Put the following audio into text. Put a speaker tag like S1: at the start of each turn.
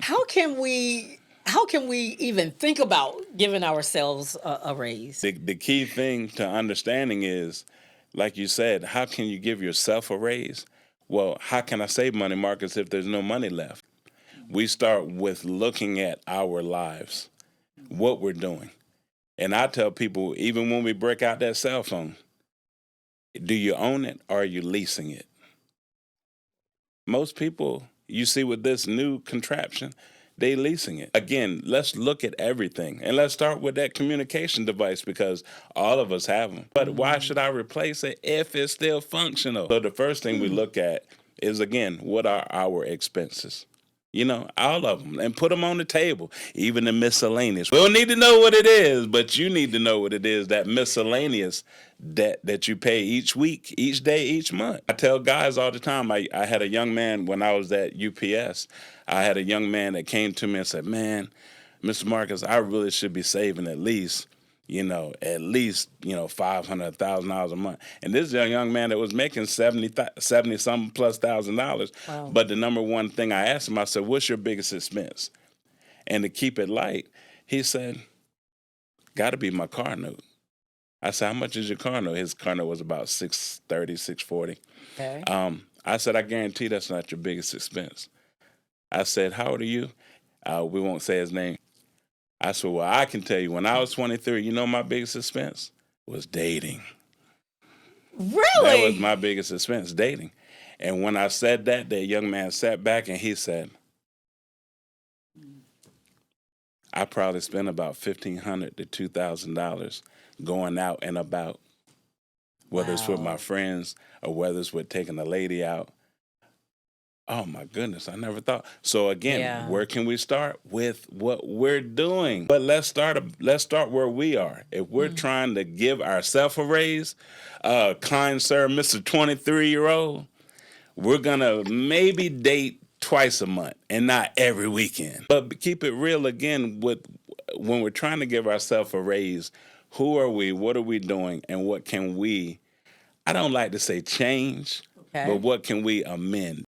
S1: How can we even think about giving ourselves a raise?
S2: The key thing to understanding is, like you said, how can you give yourself a raise? Well, how can I save money, Marcus, if there's no money left? We start with looking at our lives, what we're doing. And I tell people, even when we break out that cell phone, do you own it or are you leasing it? Most people you see with this new contraption, they leasing it. Again, let's look at everything. And let's start with that communication device because all of us have them. But why should I replace it if it's still functional? So the first thing we look at is, again, what are our expenses? You know, all of them, and put them on the table, even the miscellaneous. We don't need to know what it is, but you need to know what it is, that miscellaneous debt that you pay each week, each day, each month. I tell guys all the time, I had a young man when I was at UPS, I had a young man that came to me and said, man, Mr. Marcus, I really should be saving at least $500,000 a month. And this is a young man that was making 70 some plus $1,000.
S1: Wow.
S2: But the number one thing I asked him, I said, what's your biggest expense? And to keep it light, he said, got to be my car note. I said, how much is your car note? His car note was about $630, $640.
S1: Okay.
S2: I said, I guarantee that's not your biggest expense. I said, how old are you? We won't say his name. I said, well, I can tell you, when I was 23, you know my biggest expense was dating.
S1: Really?
S2: That was my biggest expense, dating. And when I said that, that young man sat back and he said, I probably spent about $1,500 to $2,000 going out and about, whether it's with my
S1: Wow.
S2: friends or whether it's with taking a lady out. Oh my goodness, I never thought. So again,
S1: Yeah.
S2: where can we start? With what we're doing. But let's start where we are. If we're trying to give ourselves a raise, kind sir, Mr. 23-year-old, we're gonna maybe date twice a month and not every weekend. But keep it real again with when we're trying to give ourselves a raise, who are we, what are we doing, and what can we, I don't like to say change, but
S1: Okay.
S2: what can we amend?